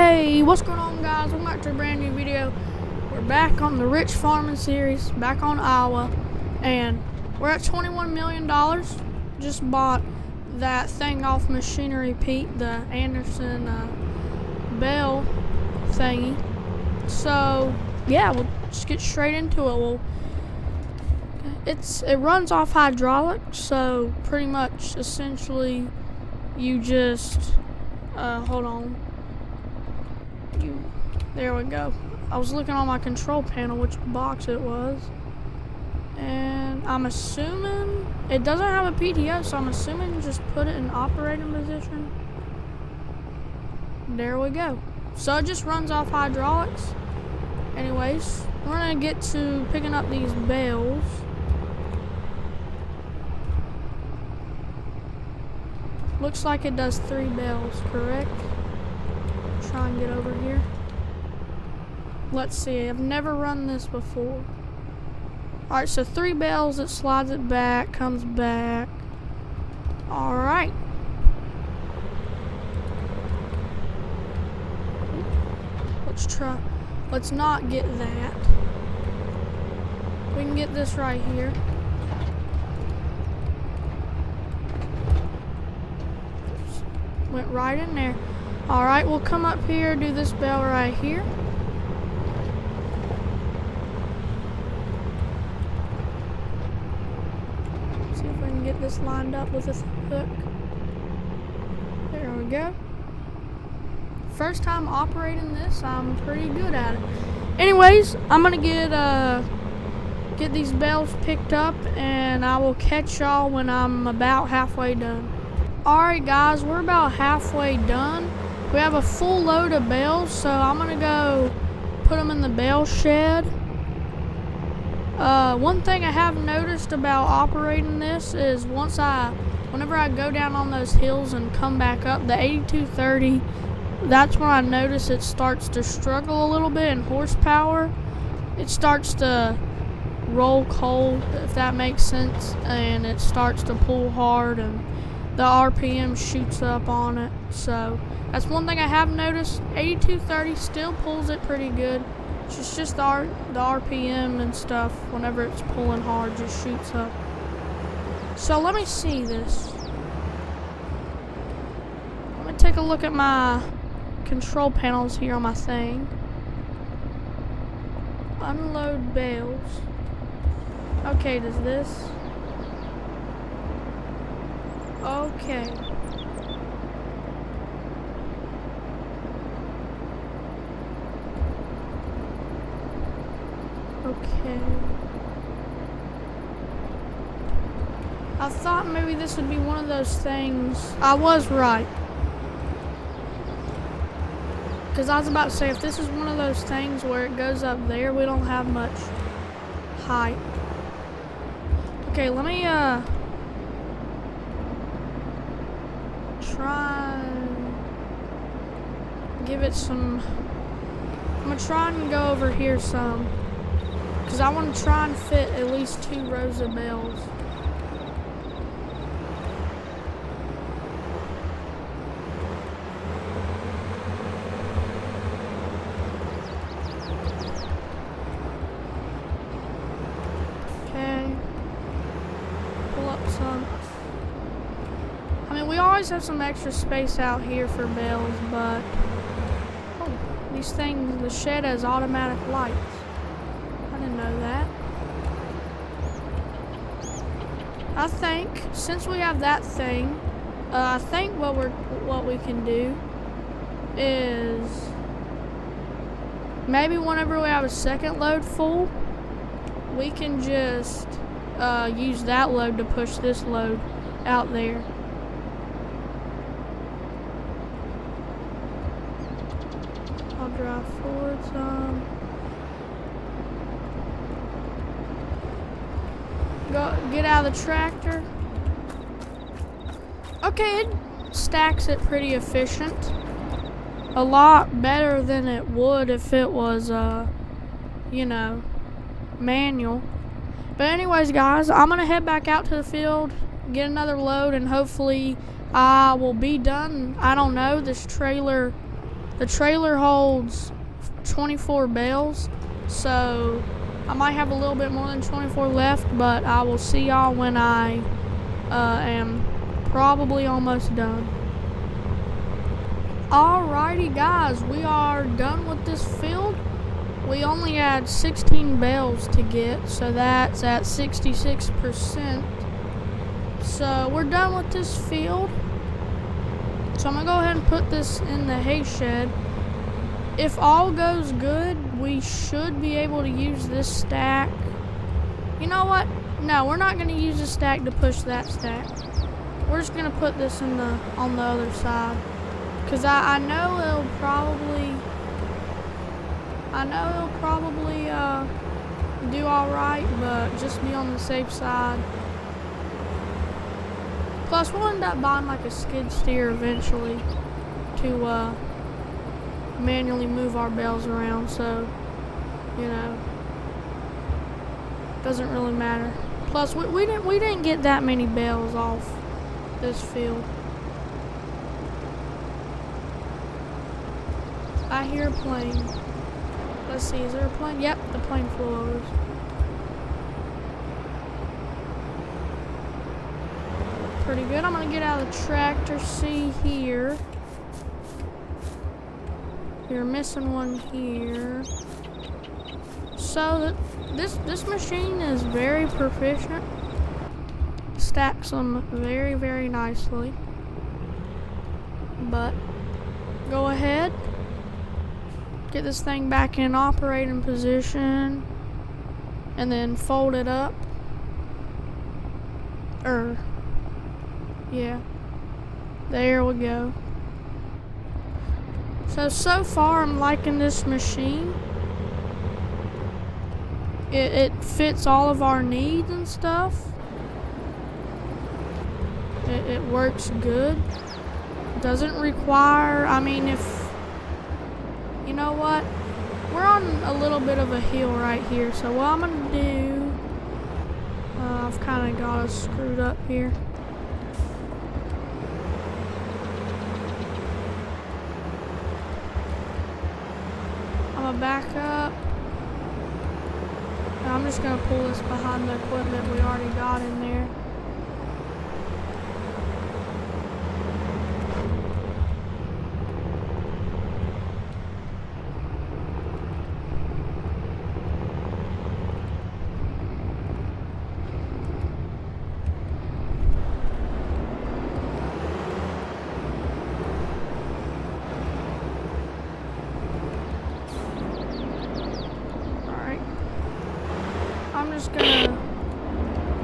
Hey, what's going on, guys? Welcome back to a brand new video. We're back on the Rich Farming series, back on Iowa, and we're at $21 million. Just bought that thing off Machinery Pete, the Anderson Bale thingy. So yeah, we'll just get straight into it. It runs off hydraulics, so pretty much essentially you just hold on. There we go. I was looking on my control panel which box it was, and I'm assuming it doesn't have a PTO, so I'm assuming you just put it in operating position. There we go. So it just runs off hydraulics. Anyways, we're gonna get to picking up these bales. Looks like it does 3 bales, correct? Try and get over here. Let's see, I've never run this before. Alright, so 3 bales, it slides it back, comes back. Alright. Let's not get that. We can get this right here. Oops. Went right in there. Alright, we'll come up here, do this bale right here. See if we can get this lined up with this hook. There we go. First time operating this, I'm pretty good at it. Anyways, I'm gonna get these bales picked up, and I will catch y'all when I'm about halfway done. Alright guys, we're about halfway done. We have a full load of bales, so I'm gonna go put them in the bale shed. One thing I have noticed about operating this is whenever I go down on those hills and come back up, the 8230, that's when I notice it starts to struggle a little bit in horsepower. It starts to roll cold, if that makes sense, and it starts to pull hard, and the RPM shoots up on it. So that's one thing I have noticed. 8230 still pulls it pretty good. It's just the RPM and stuff, whenever it's pulling hard, just shoots up. So let me see this. Let me take a look at my control panels here on my thing. Unload bales. Okay, does this? Okay. Okay. I thought maybe this would be one of those things. I was right. Because I was about to say, if this is one of those things where it goes up there, we don't have much height. Okay, let me try and give it some. I'm gonna try and go over here some, because I want to try and fit at least 2 rows of bales. I mean, we always have some extra space out here for bales, but these things, the shed has automatic lights. I didn't know that. I think since we have that thing, I think what we can do is maybe whenever we have a second load full, we can just use that load to push this load out there. I'll drive forward some. Get out of the tractor. Okay, it stacks it pretty efficient. A lot better than it would if it was, you know, manual. But anyways, guys, I'm gonna head back out to the field, get another load, and hopefully I will be done. I don't know, this trailer The trailer holds 24 bales, so I might have a little bit more than 24 left, but I will see y'all when I am probably almost done. Alrighty guys, we are done with this field. We only had 16 bales to get, so that's at 66%. So we're done with this field. So I'm gonna go ahead and put this in the hay shed. If all goes good, we should be able to use this stack. You know what? No, we're not gonna use this stack to push that stack. We're just gonna put this in on the other side. Cause I know it'll probably do alright, but just be on the safe side. Plus we'll end up buying like a skid steer eventually to manually move our bales around, so you know, doesn't really matter. Plus we didn't get that many bales off this field. I hear a plane. Let's see, is there a plane? Yep, the plane flew over. Pretty good. I'm gonna get out of the tractor. See here. You're missing one here. So this machine is very proficient. Stacks them very, very nicely. But go ahead. Get this thing back in operating position. And then fold it up. Yeah. There we go. So far I'm liking this machine. It fits all of our needs and stuff. It works good. Doesn't require, I mean, if, you know what? We're on a little bit of a hill right here. So what I'm gonna do, I've kind of got us screwed up here. I'm gonna back up. And I'm just gonna pull this behind the equipment we already got in there.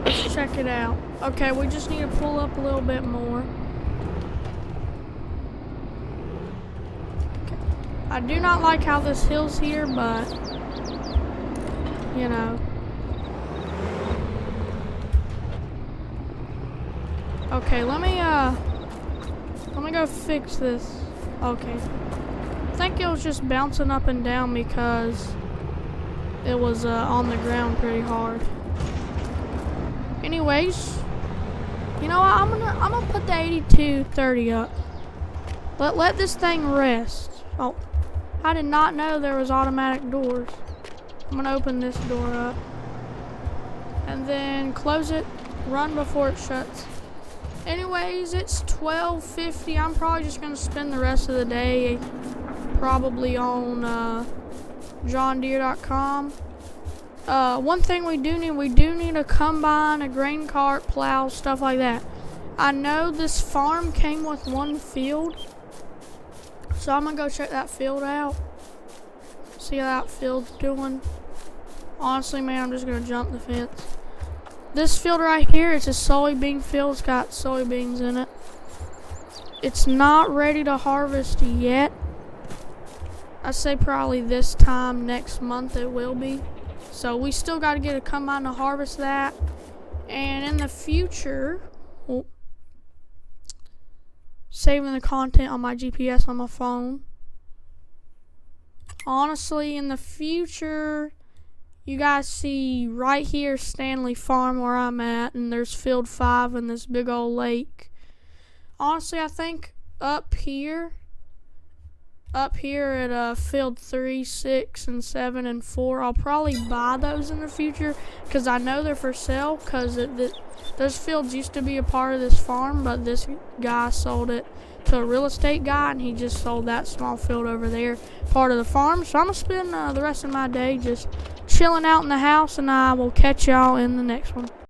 Let's check it out. Okay, we just need to pull up a little bit more. Okay. I do not like how this hill's here, but you know. Okay, let me go fix this. Okay. I think it was just bouncing up and down because it was on the ground pretty hard. Anyways, you know what? I'm gonna put the 8230 up. Let this thing rest. Oh, I did not know there was automatic doors. I'm gonna open this door up and then close it. Run before it shuts. Anyways, it's 12:50. I'm probably just gonna spend the rest of the day probably on JohnDeere.com. One thing we do need a combine, a grain cart, plow, stuff like that. I know this farm came with one field, so I'm gonna go check that field out. See how that field's doing. Honestly, man, I'm just gonna jump the fence. This field right here, it's a soybean field. It's got soybeans in it. It's not ready to harvest yet. I'd say probably this time next month it will be. So we still got to get a combine to harvest that. And in the future, saving the content on my GPS on my phone. Honestly, in the future, you guys see right here Stanley Farm where I'm at, and there's field 5 and this big old lake. Honestly, I think up here up here at field 3, 6, and 7, and 4. I'll probably buy those in the future because I know they're for sale because those fields used to be a part of this farm, but this guy sold it to a real estate guy, and he just sold that small field over there, part of the farm. So I'm going to spend the rest of my day just chilling out in the house, and I will catch y'all in the next one.